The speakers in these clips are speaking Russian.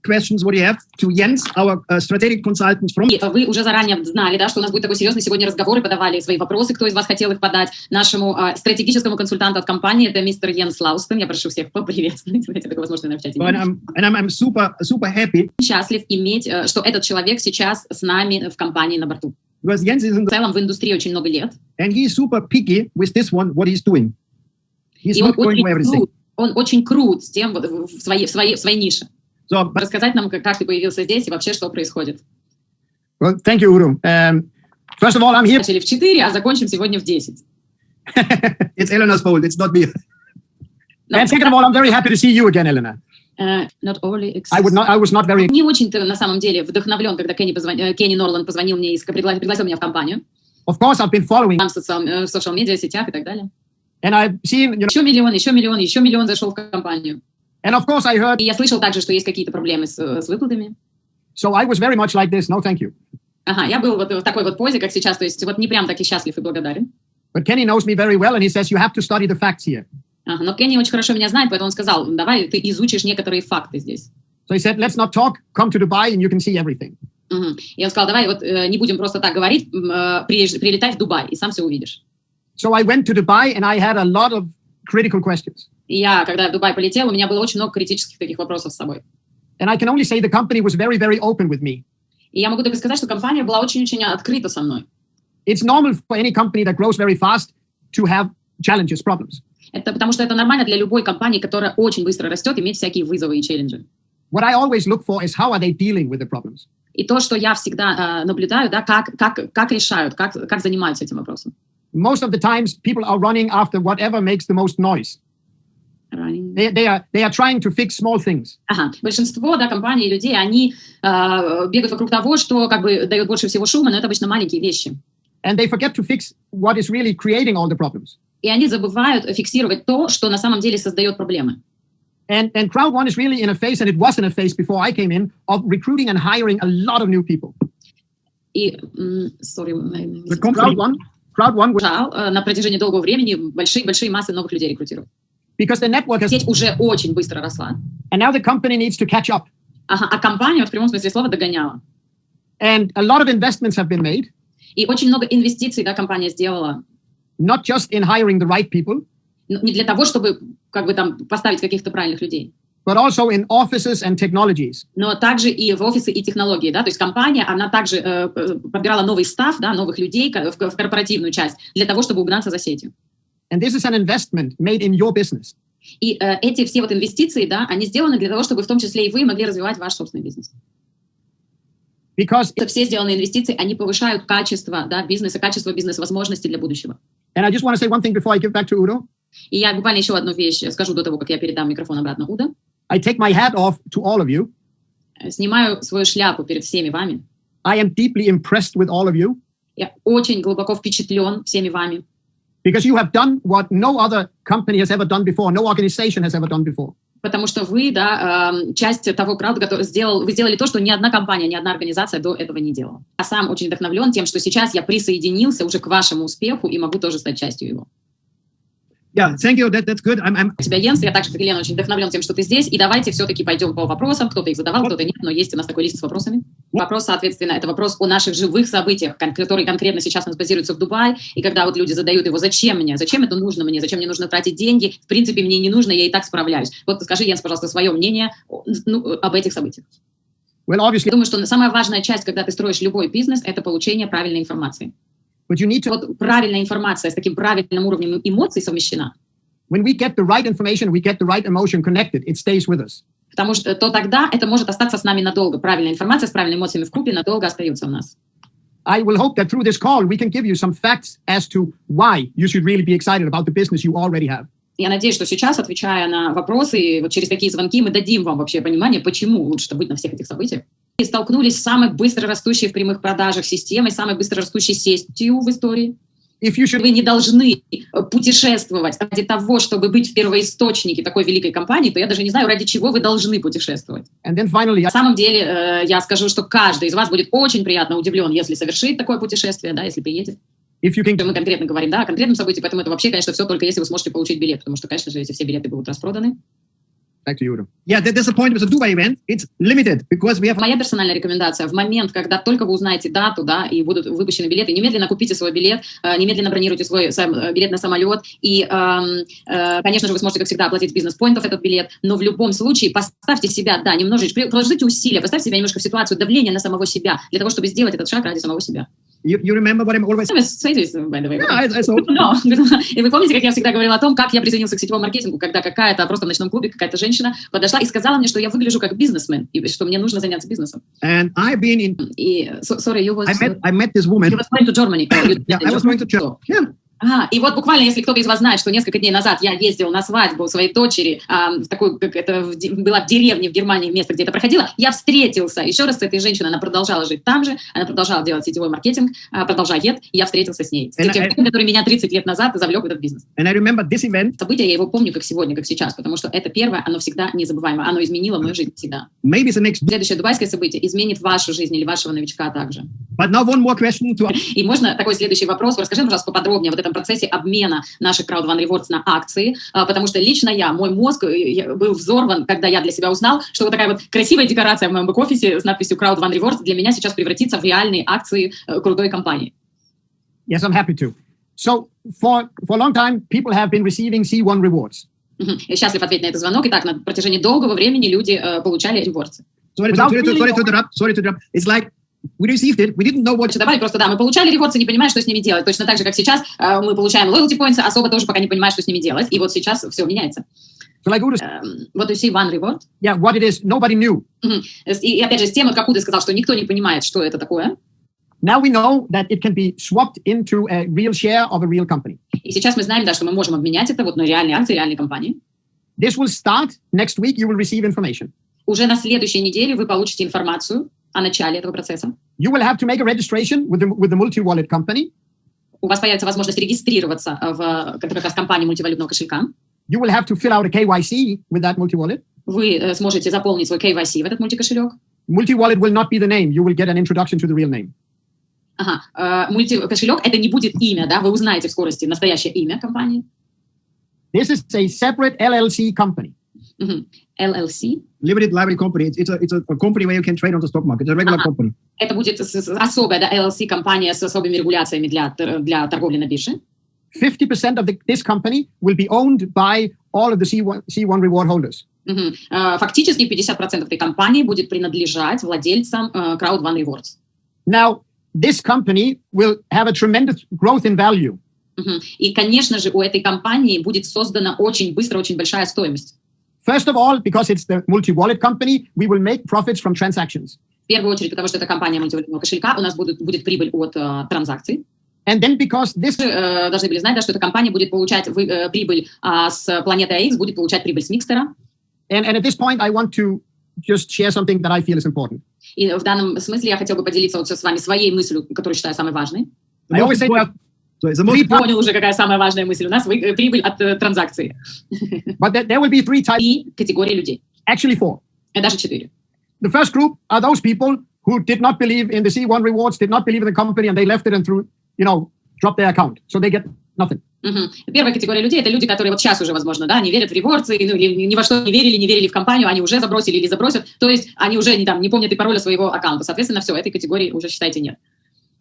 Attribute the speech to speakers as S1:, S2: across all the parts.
S1: questions what you have to Jens, our strategic consultant from.
S2: Вы уже заранее знали, да, что у нас будет такой серьезный сегодня разговор, и подавали свои вопросы, кто из вас хотел их подать нашему стратегическому консультанту от компании, это мистер Йенс Лоренссон. Я прошу всех поприветствовать, хотя такой возможности в чате.
S1: I'm super happy.
S2: Счастлив иметь, что этот человек сейчас с нами в компании на борту.
S1: Because Jens is
S2: в целом в индустрии очень много лет.
S1: And he's super picky with this one, what he's doing. He's not going to everything.
S2: Он очень крут с тем в своей нише. Рассказать нам, как ты появился здесь и вообще, что происходит.
S1: Well, thank you, Udo. First of all, I'm here.
S2: Начали в 4, а закончим сегодня в 10.
S1: It's Eleanor's fault, it's not me. And second of all, I'm very happy to see you again, Elena.
S2: Not only
S1: I was not very...
S2: Не очень-то, на самом деле, вдохновлен, когда Кенни Норланд позвонил мне и пригласил меня в компанию.
S1: Of course, I've been following.
S2: В социал-медиа, сетях и так далее.
S1: And I've seen, you know,
S2: еще миллион зашел в компанию.
S1: And of course I heard.
S2: И я слышал также, что есть какие-то проблемы с выплатами.
S1: So I was very much like this. No, thank you.
S2: Ага, я был вот в такой вот позе, как сейчас, то есть вот не прям таки счастлив и благодарен.
S1: But Kenny knows me very well, and he says you have to study the facts here.
S2: Ага, но Кенни очень хорошо меня знает, поэтому он сказал, давай ты изучишь некоторые факты здесь.
S1: So he said, let's not talk. Come to Dubai, and you can see everything.
S2: И он сказал, давай вот не будем просто так говорить, прилетай в Дубай, и сам все увидишь.
S1: So I went to Dubai, and I had a lot of critical questions.
S2: И я, когда в Дубай полетел, у меня было очень много критических таких вопросов с собой.
S1: And I can only say the company was very, very open with me.
S2: И я могу только сказать, что компания была очень-очень открыта со мной.
S1: It's normal for any company that grows very fast to have challenges, problems.
S2: Это потому что это нормально для любой компании, которая очень быстро растет, иметь всякие вызовы и челленджи.
S1: What I always look for is how are they dealing with the problems.
S2: И то, что я всегда наблюдаю, да, как решают, как занимаются этим вопросом.
S1: Most of the times, people are running after whatever makes the most noise. They are trying to fix small things.
S2: Ага. Большинство, да, компаний и людей, они бегают вокруг того, что как бы дает больше всего шума, но это обычно маленькие вещи.
S1: And they forget to fix what is really creating all the problems.
S2: И они забывают фиксировать то, что на самом деле создает проблемы.
S1: And Crowd1 is really in a phase, and it was in a phase before I came in, of recruiting and hiring a lot of new people.
S2: И,
S1: Crowd1
S2: на протяжении долгого времени большие массы новых людей рекрутировать.
S1: Because the network has...
S2: Сеть уже очень быстро росла.
S1: And now the company needs to catch up.
S2: Ага, а компания, в прямом смысле слова, догоняла.
S1: And a lot of investments have been made.
S2: И очень много инвестиций, да, компания сделала.
S1: Not just in hiring the right people.
S2: Не для того, чтобы как бы там поставить каких-то правильных людей.
S1: But also in offices and technologies.
S2: Но также и в офисы и технологии, да, то есть компания, она также подбирала новый стаф, да, новых людей в корпоративную часть для того, чтобы угнаться за сетью.
S1: And this is an investment made in your business.
S2: И эти все вот инвестиции, да, они сделаны для того, чтобы в том числе и вы могли развивать ваш собственный бизнес.
S1: Because
S2: все сделанные инвестиции, они повышают качество, да, бизнеса, качество бизнес-возможностей для будущего.
S1: And I just want to say one thing before I give back to Udo.
S2: И я буквально еще одну вещь скажу до того, как я передам микрофон обратно Удо.
S1: I take my hat off to all of you.
S2: Снимаю свою шляпу перед всеми вами.
S1: I am deeply impressed with all of you.
S2: Я очень глубоко впечатлен всеми вами.
S1: Because you have done what no other company has ever done before, no organization has ever done before.
S2: Потому что вы, да, часть того крауда, который вы сделали то, что ни одна компания, ни одна организация до этого не делала. Я сам очень вдохновлен тем, что сейчас я присоединился уже к вашему успеху и могу тоже стать частью его.
S1: Yeah, thank you. That's good.
S2: У тебя, Йенс, я также, как Елена, очень вдохновлен тем, что ты здесь. И давайте все-таки пойдем по вопросам. Кто-то их задавал, кто-то нет, но есть у нас такой лист с вопросами. Вопрос, соответственно, это вопрос о наших живых событиях, которые конкретно сейчас у нас базируются в Дубае. И когда вот люди задают его, зачем мне? Зачем это нужно мне? Зачем мне нужно тратить деньги? В принципе, мне не нужно, я и так справляюсь. Вот скажи, Йенс, пожалуйста, свое мнение об этих событиях.
S1: Well, obviously...
S2: Думаю, что самая важная часть, когда ты строишь любой бизнес, это получение правильной информации.
S1: But you need to...
S2: Вот правильная информация с таким правильным уровнем эмоций совмещена.
S1: When we get the right information, we get the right emotion connected, it stays with us.
S2: Потому что то тогда это может остаться с нами надолго. Правильная информация с правильными эмоциями вкупе надолго остается у нас.
S1: I will hope that through this call we can give you some facts as to why you should really be excited about the business you already have.
S2: Я надеюсь, что сейчас, отвечая на вопросы, и вот через такие звонки мы дадим вам вообще понимание, почему лучше быть на всех этих событиях. И столкнулись с самой быстро растущей в прямых продажах системой, самой быстро растущей сетью в истории.
S1: Вы
S2: не должны путешествовать ради того, чтобы быть в первоисточнике такой великой компании, то я даже не знаю, ради чего вы должны путешествовать.
S1: Finally,
S2: на самом деле, я скажу, что каждый из вас будет очень приятно удивлен, если совершит такое путешествие, да, если приедет. Мы конкретно говорим, да, о конкретном событии, поэтому это вообще, конечно, все только если вы сможете получить билет, потому что, конечно же, эти все билеты будут распроданы.
S1: Back to you, Udo.
S3: Yeah, that's the point with the Dubai event. It's limited because we have...
S2: Моя персональная рекомендация: в момент, когда только вы узнаете дату, да, и будут выпущены билеты, немедленно купите свой билет, немедленно бронируйте свой билет на самолет, и, конечно же, вы сможете, как всегда, оплатить с бизнес-поинтов этот билет, но в любом случае поставьте себя, да, немножечко, положите усилия, поставьте себя немножко в ситуацию давления на самого себя, для того, чтобы сделать этот шаг ради самого себя.
S3: You remember what I'm always...
S2: Say this, by the way.
S3: Yeah, I hope.
S2: No. И вы помните, как я всегда говорила о том, как я присоединился к сетевому маркетингу, когда какая-то просто в ночном клубе какая-то женщина подошла и сказала мне, что я выгляжу как бизнесмен, и что мне нужно заняться бизнесом.
S3: And I've been in...
S2: Sorry, you was...
S3: I met this woman.
S2: You was going to Germany.
S3: Yeah, I was going to Germany. Yeah.
S2: Ага, и вот буквально, если кто-то из вас знает, что несколько дней назад я ездил на свадьбу своей дочери, в такую, как это была в деревне в Германии, место, где это проходило, я встретился еще раз с этой женщиной, она продолжала жить там же, она продолжала делать сетевой маркетинг, продолжает, и я встретился с ней, с тем, который меня 30 лет назад завлек в этот бизнес.
S3: And I remember this event.
S2: Событие, я его помню как сегодня, как сейчас, потому что это первое, оно всегда незабываемое, оно изменило мою жизнь всегда.
S3: Maybe the next...
S2: Следующее дубайское событие изменит вашу жизнь или вашего новичка также.
S3: But now one more question to...
S2: И можно такой следующий вопрос, расскажи, пожалуйста, поподробнее вот этом процессе обмена наших Crowd1 Rewards на акции, потому что лично мой мозг был взорван, когда я для себя узнал, что вот такая вот красивая декорация в моем бэк-офисе с надписью Crowd1 Rewards для меня сейчас превратится в реальные акции крутой компании.
S1: Yes, I'm happy to. So, for a long time, people have been receiving C1 rewards.
S2: Я счастлив ответить на этот звонок. Итак, на протяжении долгого времени люди получали ревордсы.
S3: Sorry to interrupt. It's like we received it, we didn't know what...
S2: Добавить просто, да, мы получали ревордсы, не понимая, что с ними делать. Точно так же, как сейчас мы получаем loyalty points, особо тоже пока не понимая, что с ними делать. И вот сейчас все меняется.
S1: So like Udo,
S2: what do you see, one reward?
S1: Yeah, what it is, nobody knew.
S2: И опять же, с тем, как Уdo сказал, что никто не понимает, что это такое.
S1: Now we know that it can be swapped into a real share of a real company.
S2: И сейчас мы знаем, да, что мы можем обменять это вот на реальные акции, реальной компании.
S1: This will start next week. You will receive information.
S2: Уже на следующей неделе вы получите информацию о начале этого процесса.
S1: You will have to make a registration with the multi-wallet company.
S2: У вас появится возможность регистрироваться в как раз компании мультивалютного кошелька.
S1: You will have to fill out a KYC with that multi-wallet.
S2: Вы сможете заполнить свой KYC в этот мультикошелек.
S1: Multi-wallet will not be the name. You will get an introduction to the real name.
S2: Ага. Мультикошелек — это не будет имя, да? Вы узнаете в скорости настоящее имя компании.
S1: This is a separate LLC company.
S2: LLC?
S3: Limited liability company. It's a company where you can trade on the stock market. It's a regular company.
S2: Это будет особая, да, LLC-компания с особыми регуляциями для торговли на бирже.
S1: 50% of this company will be owned by all of the C1 reward holders.
S2: Фактически 50% этой компании будет принадлежать владельцам Crowd1 Rewards.
S1: Now, this company will have a tremendous growth in value.
S2: И, конечно же, у этой компании будет создана очень быстро, очень большая стоимость.
S1: First of all, because it's the multi-wallet company, we will make profits from transactions.
S2: В первую очередь, потому что это компания мультивалютного кошелька, у нас будет прибыль от транзакций.
S1: And then because this...
S2: Должны были знать, да, что эта компания будет получать прибыль с планеты AX, будет получать прибыль с микстера.
S1: And at this point, I want to just share something that I feel is important.
S2: И в данном смысле я хотела бы поделиться вот с вами своей мыслью, которую считаю самой важной.
S1: I always say that...
S2: Ты понял уже, какая самая важная мысль у нас, прибыль от транзакции.
S1: But there will be three types.
S2: И категории людей.
S1: Actually four.
S2: Даже 4.
S1: The first group are those people who did not believe in the C1 rewards, did not believe in the company, and they left it and dropped their account. So they get nothing.
S2: Первая категория людей — это люди, которые вот сейчас уже, возможно, да, не верят в ревордсы, или ни во что не верили в компанию, они уже забросили или забросят, то есть они уже не помнят и пароля своего аккаунта. Соответственно, все, этой категории уже, считайте, нет.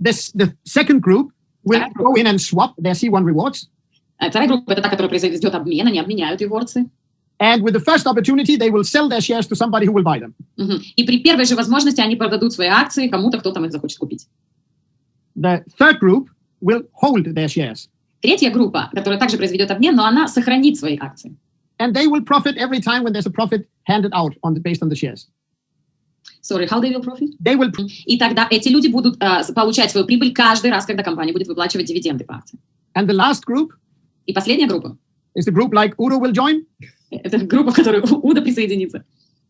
S1: The second group will go in and swap their C1 rewards.
S2: Вторая группа — это та, которая произойдет обмен, они обменяют ревордсы.
S1: And with the first opportunity, they will sell their shares to somebody who will buy them.
S2: И при первой же возможности они продадут свои акции кому-то, кто там их захочет купить.
S1: The third group will hold their shares.
S2: Третья группа, которая также произведет обмен, но она сохранит свои акции.
S1: And they will profit every time when there's a profit handed out based on the shares.
S2: Sorry, how they will profit?
S1: They will...
S2: И тогда эти люди будут получать свою прибыль каждый раз, когда компания будет выплачивать дивиденды по акции.
S1: And the last group...
S2: И последняя группа.
S1: Is the group like Udo will join?
S2: Это группа, в которой Udo присоединится.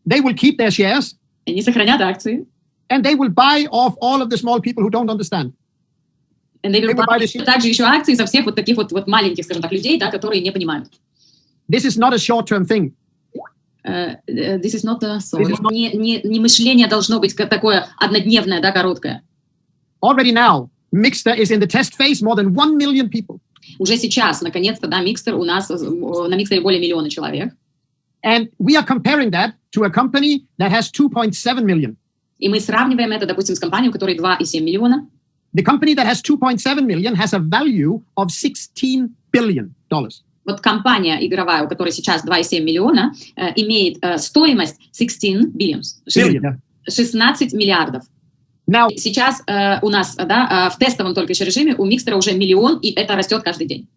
S1: They will keep their shares.
S2: Они сохранят акции.
S1: And they will buy off all of the small people who don't understand.
S2: And they will buy также еще акции со всех вот таких вот маленьких, скажем так, людей, да, которые не понимают.
S1: This is not a short-term thing.
S2: This is not a... Не мышление должно быть такое однодневное, да, короткое.
S1: Already now, Mixter is in the test phase, more than 1 million people.
S2: Уже сейчас, наконец-то, да, Микстер у нас, на Микстере более 1 миллиона человек.
S1: And we are comparing that to a company that has 2.7 million.
S2: И мы сравниваем это, допустим, с компанией, у которой 2,7 миллиона.
S1: The company that has 2.7 million has a value of $16 billion.
S2: Вот компания игровая, у которой сейчас 2,7 миллиона, имеет стоимость 16 billions, 16 миллиардов.
S1: Now,
S2: сейчас у нас в тестовом только еще режиме у микстера уже 1 миллион, и это растет каждый день.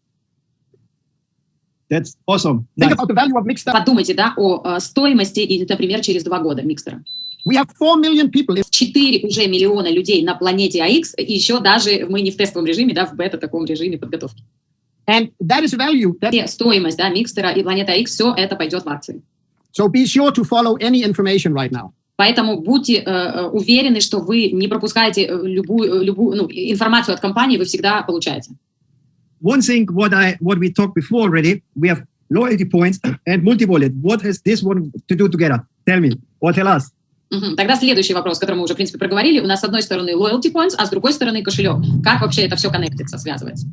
S3: That's awesome.
S1: Think about the value of Mixter.
S2: Подумайте, о стоимости, и, например, через 2 года микстера.
S1: We have 4 million people.
S2: 4 уже миллиона людей на планете АХ, и еще даже мы не в тестовом режиме, в бета-таком режиме подготовки.
S1: And that is a value.
S2: Стоимость микстера и планета АХ, все это пойдет в акции.
S1: So be sure to follow any information right now.
S2: Поэтому будьте уверены, что вы не пропускаете любую информацию от компании, вы всегда получаете.
S3: One thing, what we talked before already, we have loyalty points and multi-wallet. What has this one to do together? Tell me, or tell us.
S2: Тогда следующий вопрос, который мы уже, в принципе, проговорили. У нас с одной стороны loyalty points, а с другой стороны кошелек. Как вообще это все коннектится, связывается?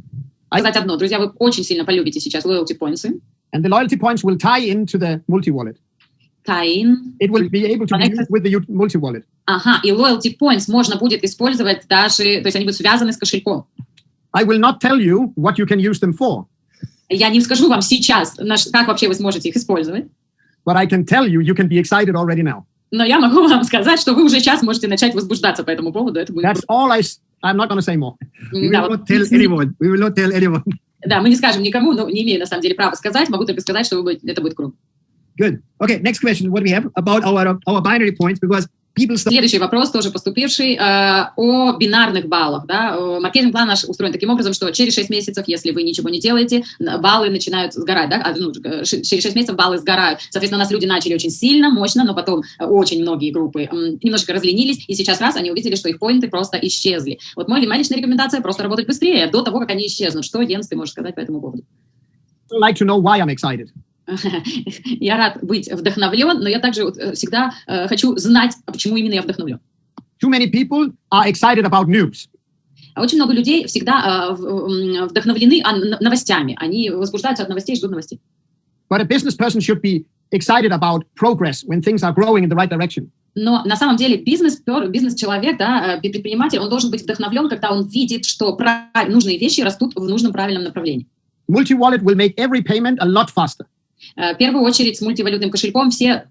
S2: Сказать одно, друзья, вы очень сильно полюбите сейчас loyalty points.
S1: And the loyalty points will tie into the multi-wallet. It will be able to be used with the multi-wallet.
S2: И loyalty points можно будет использовать даже, то есть они будут связаны с кошельком.
S1: I will not tell you what you can use them for.
S2: Я не скажу вам сейчас, как вообще вы сможете их использовать.
S1: But I can tell you can be excited already now.
S2: Но я могу вам сказать, что вы уже сейчас можете начать возбуждаться по этому поводу. Это будет...
S1: That's all I'm not going to say more.
S3: We will not tell anyone. We will not tell anyone.
S2: Да, мы не скажем никому, но не имею на самом деле права сказать. Могу только сказать, что это будет круто.
S3: Good. Okay, next question. What we have about our binary points, because people start...
S2: Следующий вопрос, тоже поступивший, о бинарных баллах. Маркетинг-план наш устроен таким образом, что через 6 месяцев, если вы ничего не делаете, баллы начинают сгорать. Через 6 месяцев баллы сгорают. Соответственно, у нас люди начали очень сильно, мощно, но потом очень многие группы немножко разленились, и сейчас раз они увидели, что их поинты просто исчезли. Вот моя личная рекомендация — просто работать быстрее, до того, как они исчезнут. Что, Йенс, ты можешь сказать по этому поводу?
S1: I'd like to know why I'm excited.
S2: Я рад быть вдохновлен, но я также всегда хочу знать, почему именно я вдохновлен.
S1: Too many people are excited about news.
S2: Очень много людей всегда вдохновлены новостями. Они возбуждаются от новостей и ждут новостей.
S1: But a business person should be excited about progress when things are growing in the right direction.
S2: Но на самом деле бизнес-человек, предприниматель, он должен быть вдохновлен, когда он видит, что нужные вещи растут в нужном правильном направлении.
S1: Multi-wallet will make every payment a lot faster.
S2: В первую очередь с мультивалютным кошельком все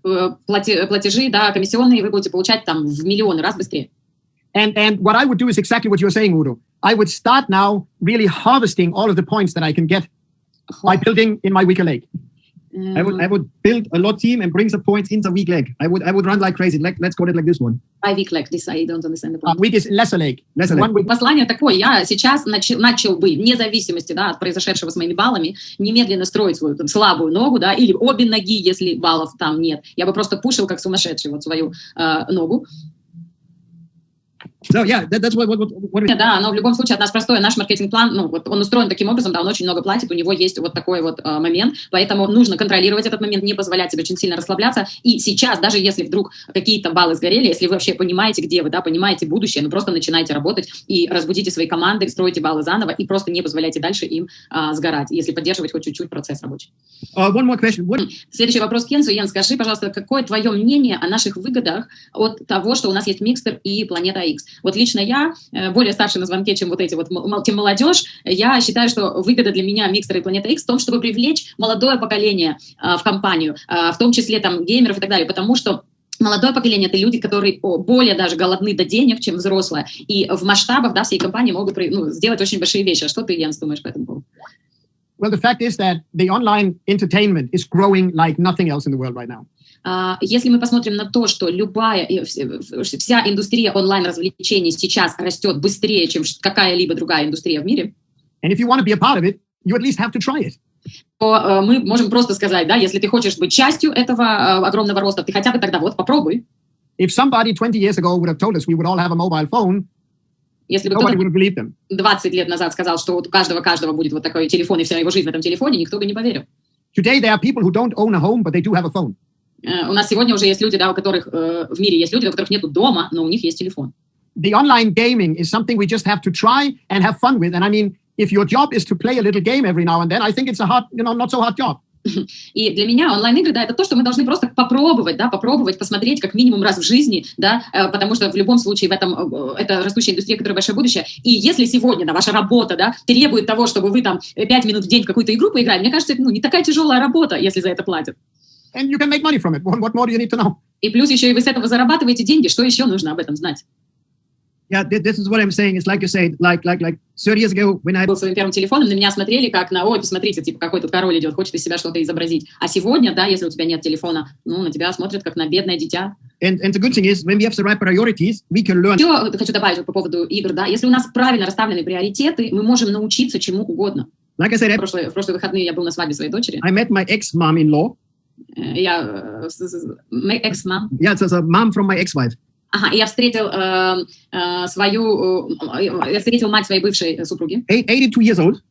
S2: платежи, комиссионные вы будете получать в миллионы раз быстрее.
S1: And what I would do is exactly what you're saying, Udo. I would start now really harvesting all of the points that I can get by building in my weaker leg.
S3: I would build a lot team and bring the points in the weak leg. I would run like crazy. Let's call it like this one.
S2: My weak leg. This I don't understand the point.
S1: Weak is lesser leg.
S2: Послание такое. Я сейчас начал бы, вне зависимости от произошедшего с моими баллами, немедленно строить свою слабую ногу, или обе ноги, если баллов там нет. Я бы просто пушил как сумасшедший свою ногу.
S3: So yeah, that's what
S2: Да, но в любом случае от нас простой наш маркетинг-план, он устроен таким образом, он очень много платит, у него есть такой момент, поэтому нужно контролировать этот момент, не позволять себе очень сильно расслабляться. И сейчас, даже если вдруг какие-то баллы сгорели, если вы вообще понимаете, где вы, понимаете будущее, просто начинайте работать и разбудите свои команды, стройте баллы заново и просто не позволяйте дальше им сгорать, если поддерживать хоть чуть-чуть процесс рабочий.
S3: One more question.
S2: Следующий вопрос к Йенсу. Йенс, скажи, пожалуйста, какое твое мнение о наших выгодах от того, что у нас есть микстер и планета X? Вот лично я, более старший на звонке, чем тем молодежь, я считаю, что выгода для меня микстера и планета X в том, чтобы привлечь молодое поколение в компанию, в том числе геймеров и так далее, потому что молодое поколение — это люди, которые более даже голодны до денег, чем взрослые, и в масштабах всей компании могут сделать очень большие вещи. А что ты, Йенс, думаешь по этому поводу?
S1: Well, the fact is that the online entertainment is growing like nothing else in the world right now.
S2: Если мы посмотрим на то, что вся индустрия онлайн-развлечений сейчас растет быстрее, чем какая-либо другая индустрия в мире,
S1: and if you want to be a part of it, you at least have to try it.
S2: То мы можем просто сказать, если ты хочешь быть частью этого огромного роста, ты хотя бы тогда попробуй.
S1: If somebody 20 years ago would have told us we would all have a mobile phone,
S2: если бы
S1: nobody would have believed them.
S2: 20 лет назад сказал, что у каждого будет такой телефон, и вся его жизнь в этом телефоне, никто бы не поверил.
S1: Today there are people who don't own a home, but they do have a phone.
S2: У нас сегодня уже есть люди, у которых в мире есть люди, у которых нет дома, но у них есть телефон.
S1: The online gaming is something we just have to try and have fun with. And I mean, if your job is to play a little game every now and then, I think it's a hard, not so hard job.
S2: И для меня онлайн-игры, да, это то, что мы должны просто попробовать, да, посмотреть как минимум раз в жизни, да, потому что в любом случае в этом это растущая индустрия, которая большое будущее. И если сегодня, да, ваша работа, да, требует того, чтобы вы там 5 минут в день в какую-то игру поиграли, мне кажется, это не такая тяжелая работа, если за это платят.
S1: And you can make money from it. What more do you need to know?
S2: И плюс еще и вы с этого зарабатываете деньги, что еще нужно об этом знать?
S3: Yeah, this is what I'm saying. It's like you said, like 30 years ago when I
S2: Был своим первым телефоном, на меня смотрели как на, ой, посмотрите, типа, какой тут король идет, хочет из себя что-то изобразить. А сегодня, да, если у тебя нет телефона, ну, на тебя смотрят как на бедное дитя.
S3: And the good thing is, when we have the right priorities, we can learn.
S2: Еще хочу добавить по поводу игр, да, если у нас правильно расставлены приоритеты, мы можем научиться чему угодно.
S3: Like I said,
S2: В прошлые выходные я был на свадьбе своей дочери.
S3: I met my ex-mom-in-law.
S2: Я экс-мам.
S3: Yeah, it's a mom from my ex-wife.
S2: Ага, и я встретил мать своей бывшей супруги.
S3: 82 years old.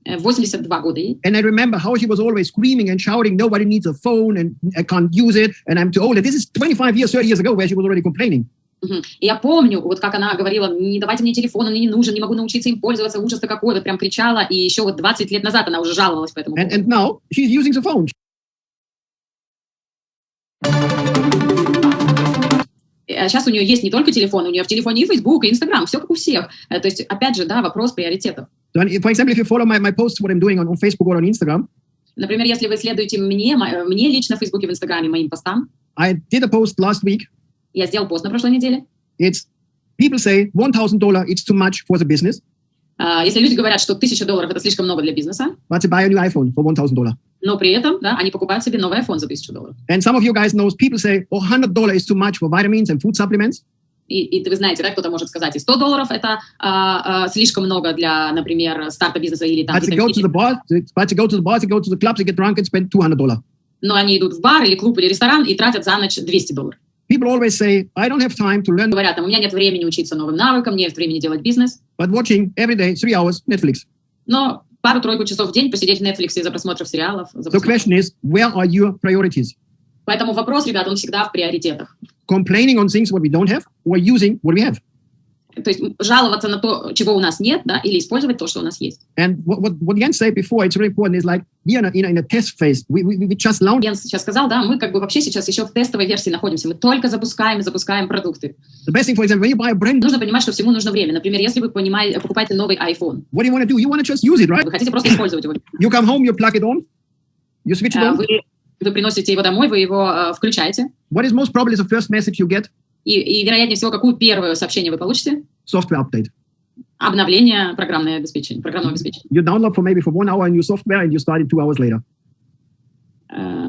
S2: 82 года ей.
S3: And I remember how she was always screaming and shouting, nobody needs a phone and I can't use it and I'm too old. And this is 25 years, 30 years ago where she was already complaining.
S2: И я помню, вот как она говорила, не давайте мне телефон, он мне не нужен, не могу научиться им пользоваться, ужас-то какой, вот прям кричала. И еще вот 20 лет назад она уже жаловалась по этому поводу.
S3: And now she's using the phone.
S2: Сейчас у нее есть не только телефон, у нее в телефоне и Facebook, и Instagram, все как у всех. То есть, опять же, да, вопрос приоритетов.
S3: So, for example, if you follow my posts, what I'm doing on Facebook or on Instagram.
S2: Например, если вы следуете мне лично в Facebook и в Instagram, моим постам.
S3: I did a post last week.
S2: Я сделал пост на прошлой неделе.
S3: It's people say $1,000 it's too much for the business.
S2: Если люди говорят, что $1000 это слишком много для бизнеса.
S3: But to buy a new iPhone for $1,000.
S2: Но при этом, да, они покупают себе новый iPhone за $1000.
S3: And some of you guys know people say, oh, $100 is too much for vitamins and food supplements.
S2: И вы знаете, да, кто-то может сказать, и $100 это слишком много для, например, старта бизнеса или там.
S3: But to go to the bar, to go to the club, to get drunk and spend $200.
S2: Но они идут в бар или клуб или ресторан и тратят за ночь $200.
S3: People always say, I don't have time to learn.
S2: Говорят, у меня нет времени учиться новым навыкам, нет времени делать бизнес.
S3: But watching every day 3 hours Netflix.
S2: Но пару-тройку часов в день посидеть в Netflix за просмотром сериалов.
S3: The question is, where are your priorities?
S2: Поэтому вопрос, ребят, он всегда в приоритетах.
S3: Complaining on things what we don't have, or using what we have.
S2: То есть жаловаться на то, чего у нас нет, да, или использовать то, что у нас есть.
S3: And what Jens said before, it's really important, is like we are in a test phase. We just launch.
S2: Jens сейчас сказал, да, мы как бы вообще сейчас еще в тестовой версии находимся. Мы только запускаем продукты.
S3: The best thing, for example, when you buy a brand.
S2: Нужно понимать, что всему нужно время. Например, если вы покупаете новый iPhone.
S3: What do you want to do? You want to just use it, right?
S2: Вы хотите просто использовать его.
S3: You come home, you plug it on, you switch it on.
S2: Вы приносите его домой, вы его включаете.
S3: What is most probably the first message you get?
S2: И вероятнее всего, какое первое сообщение вы получите?
S3: Software update.
S2: Обновление программного обеспечения.
S3: You download for 1 hour a new software and you start it 2 hours later.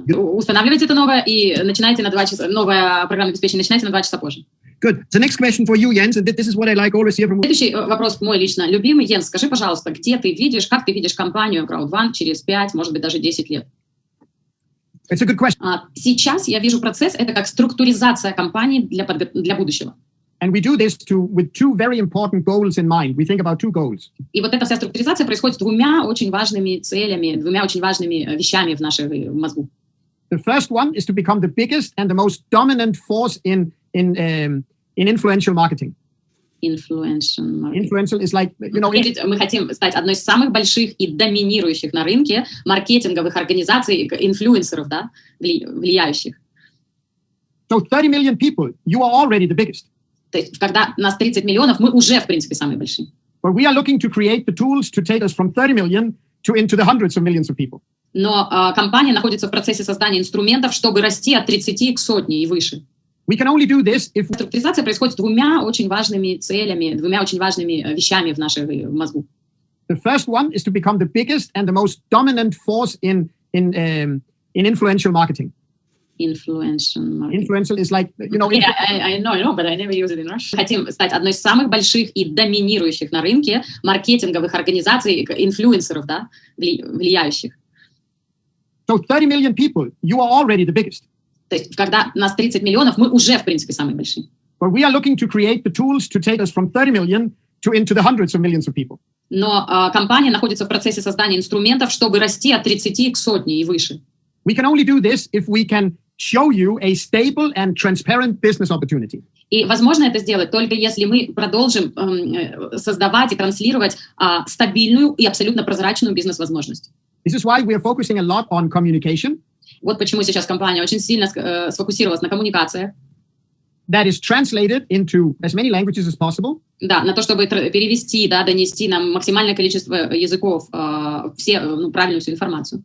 S2: Устанавливаете это новое и начинаете на 2 часа, новое программное обеспечение начинаете на 2 часа позже.
S3: Good. The next question for you, Jens, and this is what I like always hear from.
S2: Следующий вопрос мой лично любимый. Йенс, скажи, пожалуйста, как ты видишь компанию Crowd1 через 5, может быть, даже 10 лет?
S3: It's a good question.
S2: Сейчас я вижу процесс, это как структуризация компании для будущего.
S1: And we do this with 2 very important goals in mind. We think about 2 goals.
S2: И вот эта вся структуризация происходит с 2 очень важными целями, 2 очень важными вещами в нашем мозгу.
S1: The first one is to become the biggest and the most dominant force in influential marketing. Influential is like, you know.
S2: Мы хотим стать одной из самых больших и доминирующих на рынке маркетинговых организаций, инфлюенсеров, да, влияющих.
S1: So 30 million people, you are already the biggest.
S2: То есть, когда нас 30 миллионов, мы уже, в принципе, самые большие.
S1: But we are looking to create the tools to take us from 30 million into the hundreds of millions of people.
S2: Но компания находится в процессе создания инструментов, чтобы расти от 30 к сотне и выше.
S1: We can only do this if.
S2: Структуризация происходит с 2 очень важными целями, 2 очень важными вещами в нашем мозгу.
S1: The first one is to become the biggest and the most dominant force in influential marketing. Influential is like, you know.
S2: I know, but I never use it in Russian. Хотим стать одной из самых больших и доминирующих на рынке маркетинговых организаций, инфлюенсеров, да, влияющих.
S1: So 30 million people, you are already the biggest.
S2: То есть, когда нас 30 миллионов, мы уже, в принципе, самые большие.
S1: But we are looking to create the tools to take us from 30 million into the hundreds of millions of people.
S2: Но компания находится в процессе создания инструментов, чтобы расти от 30 к сотне и выше.
S1: We can only do this if we can show you a stable and transparent business opportunity.
S2: И возможно это сделать только если мы продолжим создавать и транслировать стабильную и абсолютно прозрачную бизнес-возможность.
S1: This is why we are focusing a lot on communication.
S2: Вот почему сейчас компания очень сильно сфокусировалась на коммуникациях.
S1: That is translated into as many languages as possible.
S2: Да, на то, чтобы перевести, да, донести нам максимальное количество языков, правильную всю информацию.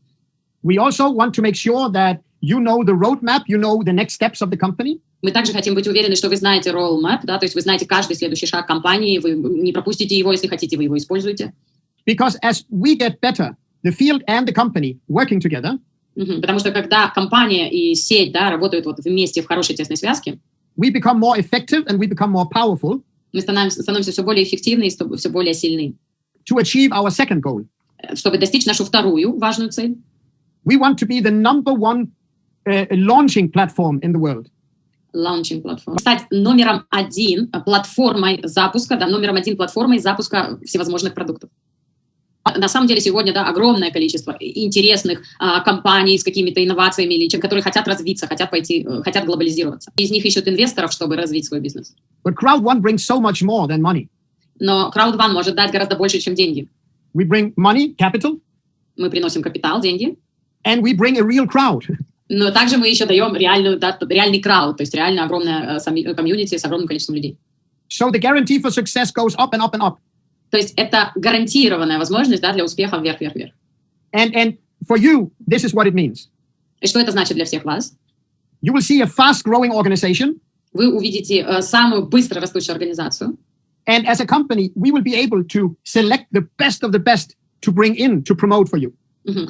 S1: We also want to make sure that you know the roadmap, you know the next steps of the company.
S2: Мы также хотим быть уверены, что вы знаете roadmap, да, то есть вы знаете каждый следующий шаг компании, вы не пропустите его, если хотите, вы его используете.
S1: Because as we get better, the field and the company working together,
S2: потому что когда компания и сеть, да, работают вот вместе в хорошей тесной связке,
S1: we become more effective and we become more powerful.
S2: Мы становимся все более эффективны и все более сильны.
S1: To achieve our second goal.
S2: Чтобы достичь нашу вторую важную цель.
S1: We want to be the number one launching platform in the world.
S2: Launching platform. Стать номером один платформой запуска, да, номером один платформой запуска всевозможных продуктов. На самом деле сегодня, да, огромное количество интересных компаний с какими-то инновациями, или которые хотят развиться, хотят глобализироваться. Из них ищут инвесторов, чтобы развить свой бизнес.
S1: But Crowd1 brings so much more than money.
S2: Но Crowd1 может дать гораздо больше, чем деньги.
S1: We bring money, capital.
S2: Мы приносим капитал, деньги.
S1: And we bring a real crowd.
S2: Но также мы еще даем реальный крауд, то есть реально огромное комьюнити с огромным количеством людей.
S1: So the guarantee for success goes up and up and up.
S2: То есть это гарантированная возможность, да, для успеха вверх.
S1: And for you, this is what it means.
S2: И что это значит для всех вас?
S1: You will see a fast-growing organization.
S2: Вы увидите самую быстро растущую организацию.
S1: And as a company, we will be able to select the best of the best to bring in, to promote for you.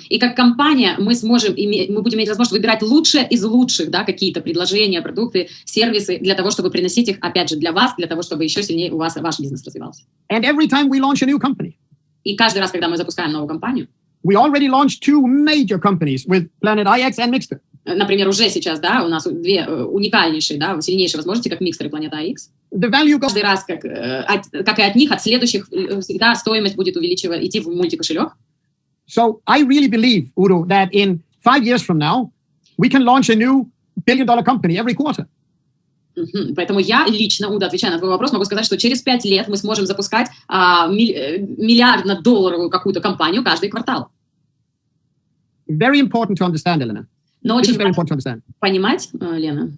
S2: И как компания мы будем иметь возможность выбирать лучшее из лучших, да, какие-то предложения, продукты, сервисы для того, чтобы приносить их, опять же, для вас, для того, чтобы еще сильнее у вас ваш бизнес развивался.
S1: And every time we launch a new company,
S2: и каждый раз, когда мы запускаем новую компанию,
S1: we already launched 2 major companies with Planet IX and Mixter.
S2: Например, уже сейчас, да, у нас две уникальнейшие, да, сильнейшие возможности, как Mixter и Планета X. Каждый раз, как и от них, от следующих, всегда стоимость будет идти в мультикошелек.
S1: So I really believe, Udo, that in 5 years from now, we can launch a new billion-dollar company every quarter.
S2: Поэтому я лично, Уда, отвечая на твой вопрос, могу сказать, что через 5 лет мы сможем запускать миллиардно-долларовую какую-то компанию каждый квартал.
S1: Very important to understand, Elena.
S2: Но очень важно понимать, Лена.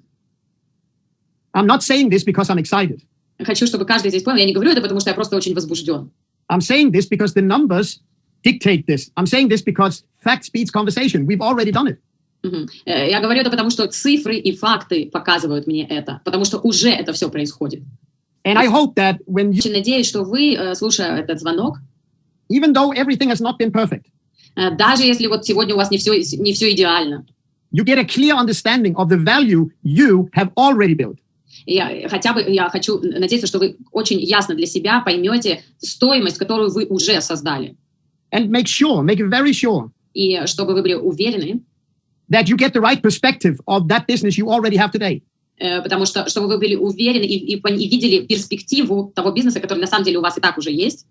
S1: I'm not saying this because I'm excited.
S2: Хочу, чтобы каждый здесь понял. Я не говорю это, потому что я просто очень возбужден.
S1: I'm saying this because the numbers dictate this. I'm saying this because fact speeds conversation. We've already done it.
S2: Я говорю это потому, что цифры и факты показывают мне это, потому что уже это все происходит.
S1: And I hope that when you...
S2: Очень надеюсь, что вы, слушая этот звонок,
S1: even though everything has not been perfect,
S2: даже если вот сегодня у вас не все идеально,
S1: you get a clear understanding of the value you have already built.
S2: Я хочу надеяться, что вы очень ясно для себя поймете стоимость, которую вы уже создали.
S1: And make it very sure.
S2: И чтобы вы были уверены,
S1: that you get the right perspective of that business you already have today.
S2: Потому что, чтобы вы были уверены и видели перспективу того бизнеса, который на самом деле у вас и так уже есть.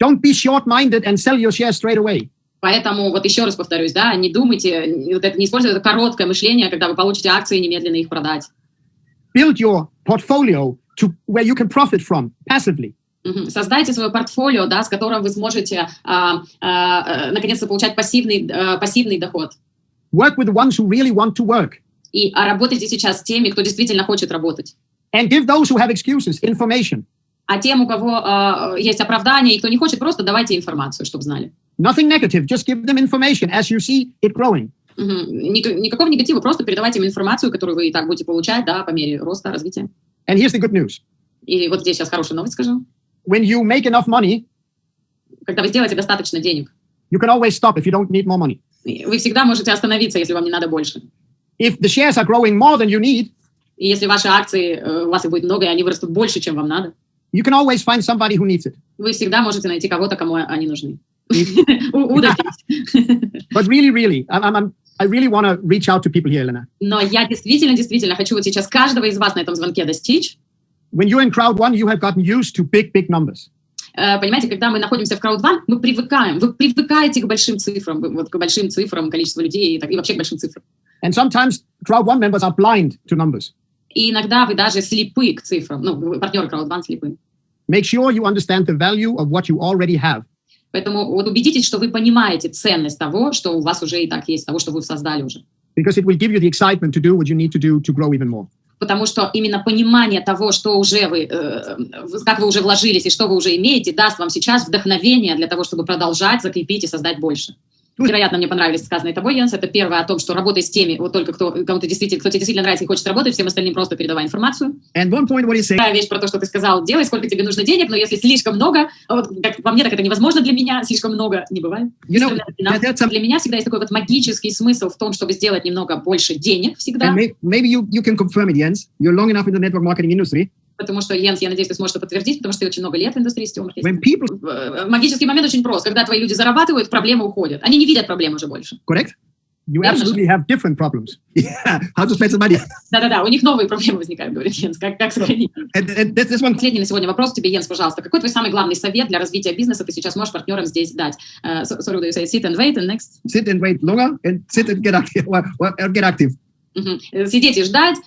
S1: Don't be short-minded and sell your shares straight away.
S2: Поэтому вот еще раз повторюсь, да, не думайте, не используйте это короткое мышление, когда вы получите акции и немедленно их продать.
S1: Build your portfolio to where you can profit from passively.
S2: Создайте свое портфолио, да, с которым вы сможете наконец-то получать пассивный доход.
S1: Work with the ones who really want to work.
S2: И работайте сейчас с теми, кто действительно хочет работать.
S1: And give those who have excuses information.
S2: А тем, у кого есть оправдания и кто не хочет, просто давайте информацию, чтобы знали.
S1: Nothing negative, just give them information as you see it growing.
S2: Никакого негатива, просто передавайте им информацию, которую вы и так будете получать, да, по мере роста, развития.
S1: And here's the good news.
S2: И вот здесь сейчас хорошую новость скажу.
S1: When you make enough money,
S2: когда вы сделаете достаточно денег,
S1: you can always stop if you don't need more money.
S2: Вы всегда можете остановиться, если вам не надо больше.
S1: If the shares are growing more than you need,
S2: и если ваши акции, у вас их будет много, и они вырастут больше, чем вам надо,
S1: you can always find somebody who needs it.
S2: Вы всегда можете найти кого-то, кому они нужны.
S1: But really, I really want to reach out to people here, Elena.
S2: Но я действительно хочу вот сейчас каждого из вас на этом звонке достичь.
S1: When you're in Crowd1, you have gotten used to big numbers.
S2: Понимаете, когда мы находимся в Crowd1, мы привыкаем. Вы привыкаете к большим цифрам, количеству людей и вообще к большим цифрам.
S1: And sometimes Crowd1 members are blind to numbers.
S2: И иногда вы даже слепы к цифрам. Партнеры Crowd1 слепы.
S1: Make sure you understand the value of what you already have.
S2: Поэтому вот убедитесь, что вы понимаете ценность того, что у вас уже и так есть, того, что вы создали уже.
S1: Because it will give you the excitement to do what you need to do to grow even more.
S2: Потому что именно понимание того, что уже вы, как вы уже вложились и что вы уже имеете, даст вам сейчас вдохновение для того, чтобы продолжать, закрепить и создать больше. Вероятно, мне понравились сказанные тобой, Йенс. Это первое о том, что работай с теми, вот только кто тебе действительно нравится и хочет работать, всем остальным просто передавай информацию.
S3: And one point what you say.
S2: Вторая вещь про то, что ты сказал, делай, сколько тебе нужно денег, но если слишком много, вот, как по мне, так это невозможно для меня, слишком много не бывает. Для меня всегда есть такой вот магический смысл в том, чтобы сделать немного больше денег всегда.
S3: And maybe you can confirm it, Jens. You're long enough in the network marketing industry.
S2: Потому что, Йенс, я надеюсь, ты сможешь это подтвердить, потому что ты очень много лет в индустрии сетевого маркетинга. Магический момент очень прост. Когда твои люди зарабатывают, проблемы уходят. Они не видят проблем уже больше.
S3: Correct?
S1: You absolutely have different problems.
S3: Yeah. How to spend some money.
S2: Да-да-да, у них новые проблемы возникают, говорит Йенс. Как сохранить?
S3: And this one.
S2: Последний на сегодня вопрос тебе, Йенс, пожалуйста. Какой твой самый главный совет для развития бизнеса ты сейчас можешь партнерам здесь дать? Sorry, do you say sit and wait and next?
S3: Sit and wait longer and sit and get active. Or get active.
S2: Сидеть и ждать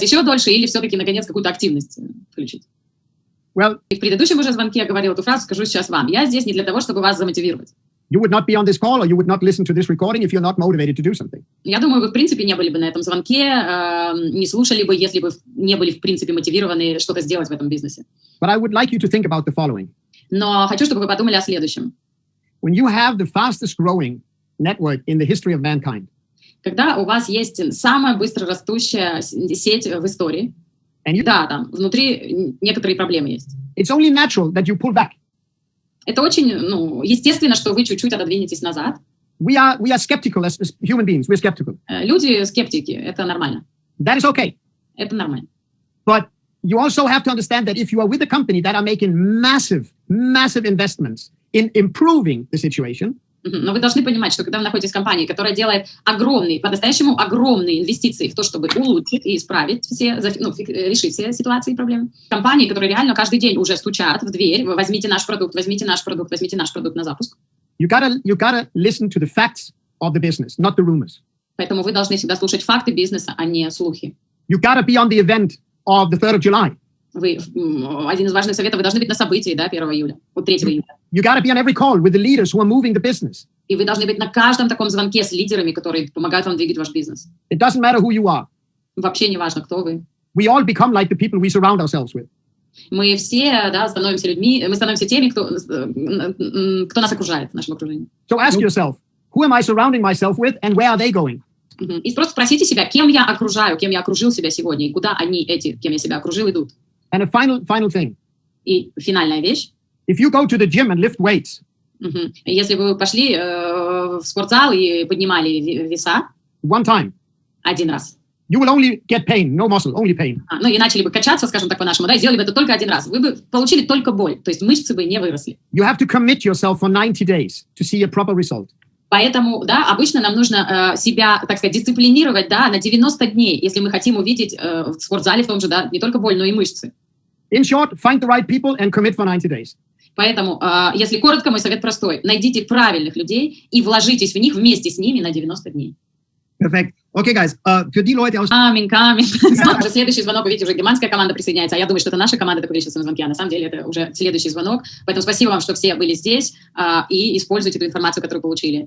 S2: еще дольше или все-таки, наконец, какую-то активность включить?
S1: Well,
S2: и в предыдущем уже звонке я говорила эту фразу, скажу сейчас вам. Я здесь не для того, чтобы вас замотивировать.
S1: You would not be on this call or you would not listen to this recording if you're not motivated to do something.
S2: Я думаю, вы, в принципе, не были бы на этом звонке, не слушали бы, если бы не были, в принципе, мотивированы что-то сделать в этом бизнесе.
S1: But I would like you to think about the following.
S2: Но хочу, чтобы вы подумали о следующем.
S1: When you have the fastest growing network in the history of mankind,
S2: когда у вас есть самая быстро растущая сеть в истории, да, там внутри некоторые проблемы есть.
S1: It's only natural that you pull back.
S2: Это очень, естественно, что вы чуть-чуть отодвинетесь назад.
S1: We are skeptical as human beings. We're skeptical.
S2: Люди скептики, это нормально.
S1: That is okay.
S2: Это нормально.
S1: But you also have to understand that if you are with a company that are making massive investments in improving the situation,
S2: но вы должны понимать, что когда вы находитесь в компании, которая делает по-настоящему огромные инвестиции в то, чтобы улучшить и исправить решить все ситуации и проблемы. Компании, которые реально каждый день уже стучат в дверь, возьмите наш продукт, возьмите наш продукт, возьмите наш продукт на запуск.
S1: You gotta listen to the facts of the business, not the rumors.
S2: Поэтому вы должны всегда слушать факты бизнеса, а не слухи.
S1: You gotta be on the event of the 3rd of July.
S2: Один из важных советов, вы должны быть на событии, 1 июля, 3 июля.
S1: You got to be on every call with the leaders who are moving the business.
S2: И вы должны быть на каждом таком звонке с лидерами, которые помогают вам двигать ваш бизнес.
S1: It doesn't matter who you are.
S2: Вообще не важно, кто вы.
S1: We all become like the people we surround ourselves with.
S2: Мы все, становимся людьми, мы становимся теми, кто нас окружает в нашем окружении.
S1: So ask yourself, who am I surrounding myself with and where are they going?
S2: И просто спросите себя, кем я окружил себя сегодня, и куда они, кем я себя окружил, идут.
S1: And a final thing.
S2: И финальная вещь.
S1: If you go to the gym and lift weights,
S2: если вы пошли в спортзал и поднимали веса
S1: one time,
S2: один раз,
S1: you will only get pain, no muscle, only pain.
S2: И начали бы качаться, скажем так по-нашему, и сделали бы это только один раз, вы бы получили только боль, то есть мышцы бы не выросли.
S1: You have to commit yourself for 90 days to see a proper result.
S2: Поэтому, обычно нам нужно себя, так сказать, дисциплинировать, на 90 дней, если мы хотим увидеть в спортзале в том же, не только боль, но и мышцы.
S1: In short, find the right people and commit for 90 days.
S2: Поэтому, если коротко, мой совет простой. Найдите правильных людей и вложитесь в них вместе с ними на 90 дней.
S3: Perfect. Okay, guys. Für die Leute aus...
S2: Coming. Следующий звонок, вы видите, уже германская команда присоединяется. А я думаю, что это наша команда, такое количество на звонке. А на самом деле это уже следующий звонок. Поэтому спасибо вам, что все были здесь и используйте ту информацию, которую получили.